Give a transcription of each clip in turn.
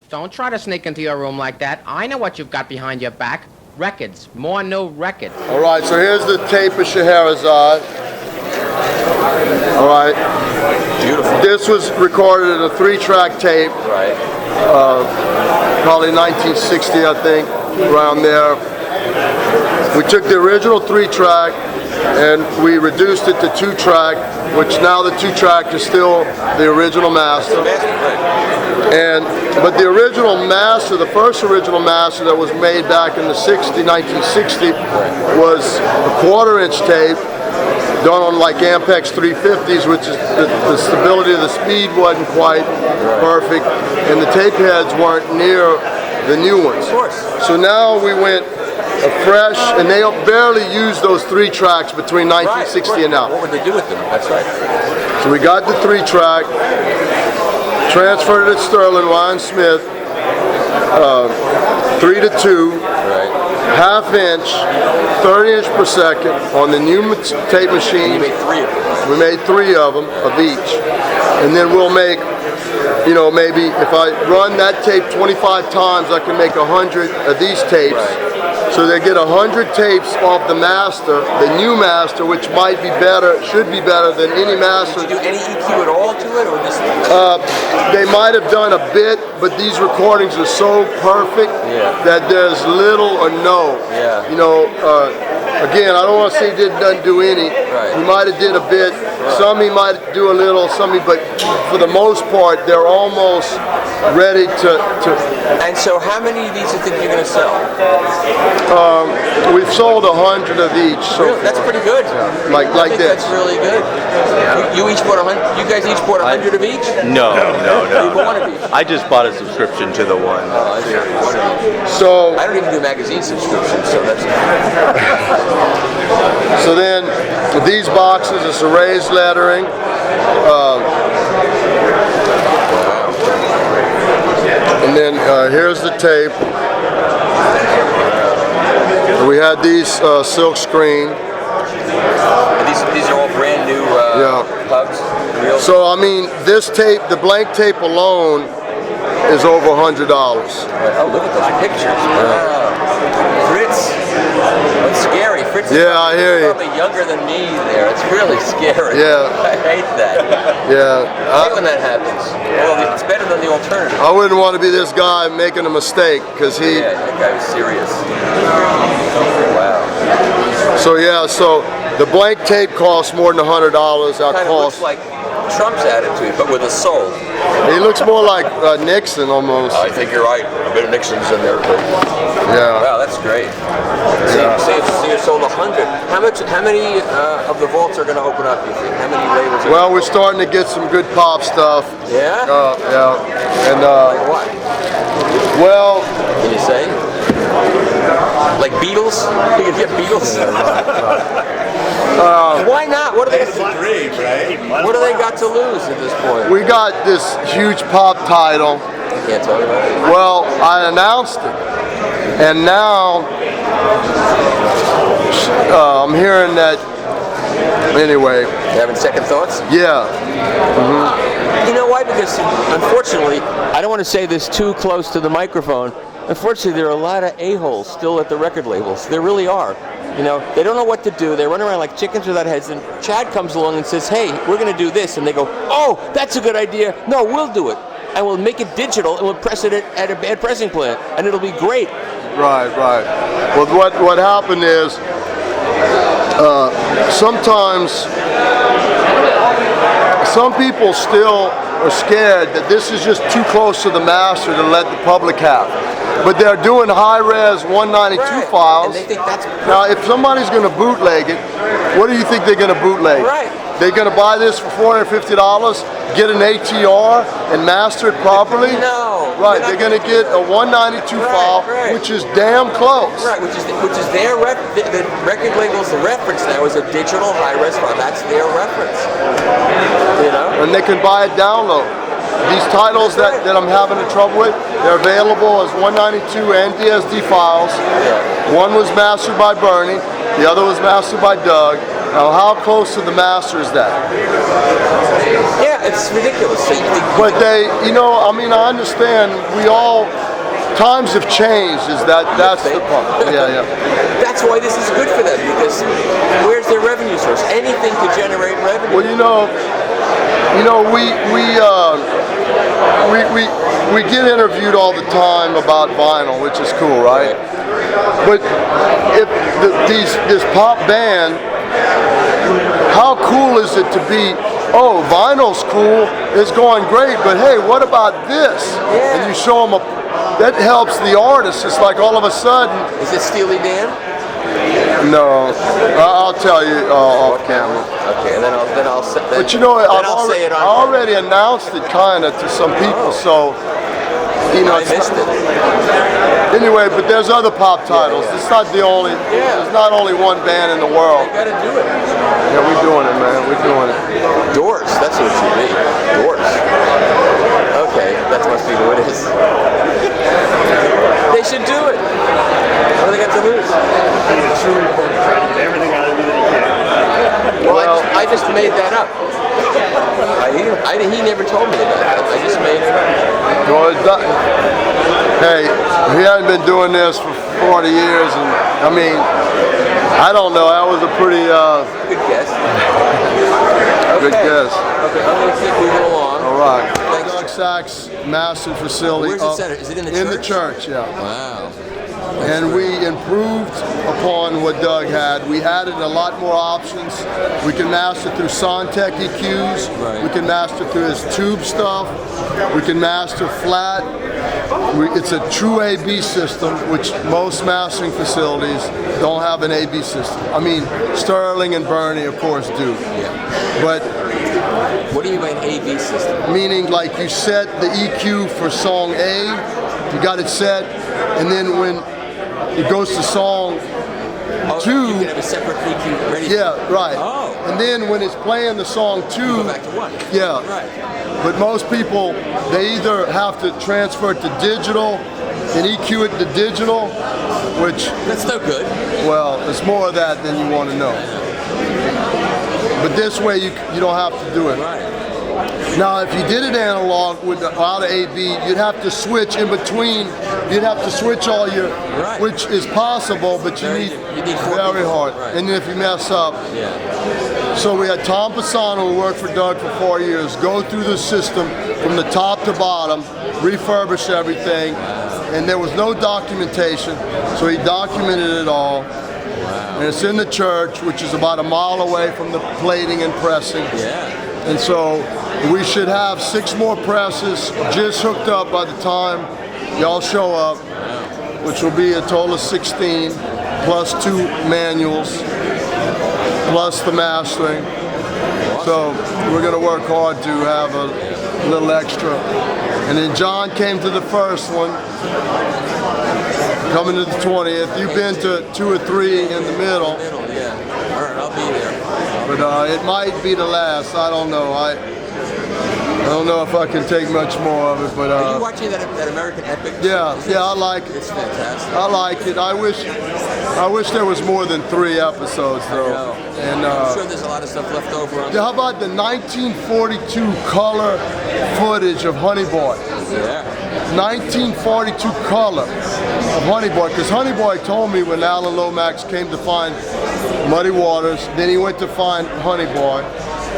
Don't try to sneak into your room like that. I know what you've got behind your back. Records. More new records. All right, so here's the tape of Scheherazade. All right. Beautiful. This was recorded in a 3-track tape. Right. Probably 1960, I think, around there. We took the original 3-track and we reduced it to 2-track, which now the 2-track is still the original master. But the original master, the first original master that was made back in the 1960, was a 1/4-inch tape done on like Ampex 350s, which is the stability of the speed wasn't quite perfect, and the tape heads weren't near the new ones. Of course. So now we went fresh, and they barely used those 3 tracks between 1960 and now. What would they do with them? That's right. So we got the 3-track, transferred it to Sterling, Ryan Smith, 3-2. Right. 1/2-inch, 30-inch per second on the new tape machine. You made 3 of them. We made 3 of them, of each. And then we'll make, you know, maybe if I run that tape 25 times, I can make 100 of these tapes. Right. So they get 100 tapes off the master, the new master, which might be better, should be better than any master. Did you do any EQ at all to it, or just? They might have done a bit, but these recordings are so perfect that there's little or no. Yeah. You know, again, I don't want to say he doesn't do any. Right. He might have did a bit. Some he might do a little, but for the most part, they're almost ready to. And so, how many of these do you think you're going to sell? We've sold 100 of each. So Really? That's pretty good. Like I think this. That's really good. You each bought 100. You guys each bought 100 of each. No. You bought 1 of each. I just bought a subscription to the one. Oh, I see. 1 of each. So I don't even do magazine subscriptions, so that's. So then these boxes, it's a raised lettering. And then here's the tape. We had these silk screen. These are all brand new hubs. Real. So I mean, this tape, the blank tape alone, is over $100. Oh, look at those pictures. Wow. Fritz. That's scary. Fritz is I hear you. probably younger than me there. It's really scary. Yeah. I hate that. Yeah. I hate when that happens. Well, it's better than the alternative. I wouldn't want to be this guy making a mistake, because he. Yeah, that guy was serious. Wow. So the blank tape costs more than $100. Our Kind of looks cost. like Trump's attitude, but with a soul. He looks more like Nixon almost. I think you're right. A bit of Nixon's in there too. Yeah. Wow, that's great. So you sold 100. How many of the vaults are going to open up, you think? How many labels? Well, we're starting to get some good pop stuff. Yeah? Yeah. And Like what? well, Can you say? Like Beatles? You can get Beatles? Why not? What do they? That's the dream, right? What do they got to lose at this point? we got this huge pop title. Can't talk about it. Well, I announced it, and now I'm hearing that. Anyway, You having second thoughts? yeah. You know why? Because unfortunately, I don't want to say this too close to the microphone. Unfortunately, there are a lot of a-holes still at the record labels. There really are. You know, they don't know what to do. They run around like chickens without heads. And Chad comes along and says, "Hey, we're going to do this," and they go, "Oh, that's a good idea. No, we'll do it, and we'll make it digital, and we'll press it at a bad pressing plant, and it'll be great." Right. Well, what happened is sometimes some people still are scared that this is just too close to the master to let the public have. But they're doing high-res 192 Right. files. And they think that's Now, if somebody's going to bootleg it, what do you think they're going to bootleg? Right. They're going to buy this for $450, get an ATR, and master it properly? No. Right, they're going to get a 192 file, right. which is damn close. right, which is their the record label's the reference now is a digital high-res file. That's their reference. You know. And they can buy it download. These titles that I'm having trouble with, they're available as 192 and DSD files. One was mastered by Bernie, the other was mastered by Doug, Now, how close to the master is that? Yeah, it's ridiculous. So you think, But they, I mean, I understand. Times have changed. That's the problem? Yeah. That's why this is good for them, because where's their revenue source? Anything to generate revenue. Well, we get interviewed all the time about vinyl, which is cool, right? But if this pop band, how cool is it to be? Oh, vinyl's cool, it's going great, but hey, what about this? Yeah. And you show them that helps the artist. It's like all of a sudden. Is it Steely Dan? No, I'll tell you off camera. Okay, and then I'll say. But I already announced it kind of to some people, so I missed it. Anyway, but there's other pop titles. Yeah. It's not the only. Yeah. There's not only one band in the world. You gotta do it. Yeah, we're doing it, man. We're doing it. Doors. That's what it should be. Doors. Okay, that must be who it is. They should do it. What do they got to lose? Everything out of you that he can. Well, I just made that up. He never told me that. I just made it up. Well, hey, he hasn't been doing this for 40 years, and I mean, I don't know. That was a pretty Good guess. good guess. Okay, I'm going to keep moving along. All right. Thanks. Doug Sax, massive facility. Where's the center? Is it in the church? In the church, yeah. Wow. And we improved upon what Doug had. We added a lot more options. We can master through Soundtech EQs. Right. We can master through his tube stuff. We can master flat. It's a true AB system, which most mastering facilities don't have an AB system. I mean, Sterling and Bernie, of course, do. Yeah. But What do you mean by an AV system? meaning like you set the EQ for song A, you got it set, and then when it goes to song Oh, 2, you can have a separate EQ ready. yeah, right. Oh. And then when it's playing the song 2, Go back to 1. yeah. Right. But most people, they either have to transfer it to digital and EQ it to digital, which, That's no good. well, it's more of that than you want to know. But this way you don't have to do it. Right. Now, if you did it analog without an AB, you'd have to switch in between. You'd have to switch all your, Right. which is possible, but you need 4 very people. hard. Right. And then if you mess up, Yeah. so we had Tom Pisano, who worked for Doug for 4 years, go through the system from the top to bottom, refurbish everything, and there was no documentation, so he documented it all. And it's in the church, which is about a mile away from the plating and pressing. Yeah. And so we should have 6 more presses just hooked up by the time y'all show up, which will be a total of 16, plus 2 manuals, plus the mastering. So we're gonna work hard to have a little extra. And then John came to the first one, coming to the 20th. You've been to 2 or 3 in the middle. Yeah. All right, I'll be there. But it might be the last. I don't know. I don't know if I can take much more of it. But Are you watching that American Epic? yeah, I like it. It's fantastic. I like it. I wish there was more than 3 episodes though. No. And I'm sure there's a lot of stuff left over on how about the 1942 color footage of Honey Boy? Yeah. 1942 color of Honey Boy, because Honey Boy told me when Alan Lomax came to find Muddy Waters, then he went to find Honey Boy,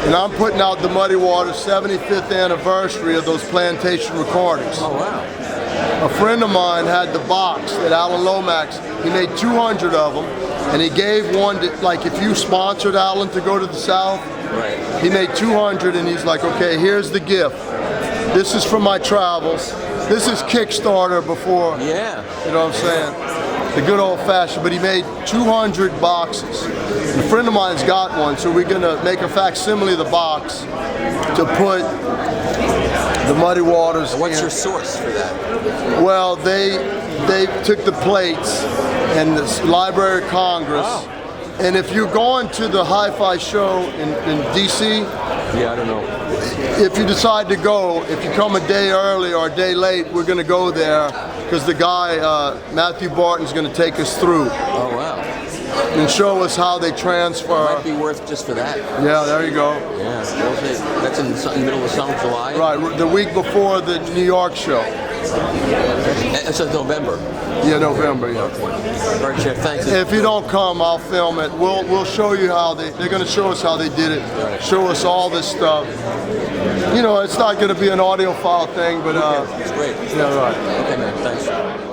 and I'm putting out the Muddy Waters 75th anniversary of those plantation recordings. Oh, wow. A friend of mine had the box that Alan Lomax, he made 200 of them, and he gave one to, like if you sponsored Alan to go to the South, Right. he made 200 and he's like, okay, here's the gift. This is from my travels. This is Kickstarter before, Yeah. you know what I'm saying? The good old fashioned, but he made 200 boxes. And a friend of mine's got one, so we're gonna make a facsimile of the box to put the Muddy Waters What's in. your source for that? Well, they took the plates and the Library of Congress. Wow. And if you're going to the hi-fi show in DC, Yeah, I don't know. if you decide to go, if you come a day early or a day late, we're going to go there because the guy, Matthew Barton's going to take us through. Oh, wow. and show us how they transfer. Might be worth just for that. Yeah, there you go. Yeah, that's in the middle of summer, July. Right, the week before the New York show. And so November. Yeah, November. Yeah. All right, Chad. Thanks. If you don't come, I'll film it. We'll show you how they're going to show us how they did it. Show us all this stuff. You know, it's not going to be an audiophile thing, but it's great. yeah, right. Okay, man. Thanks.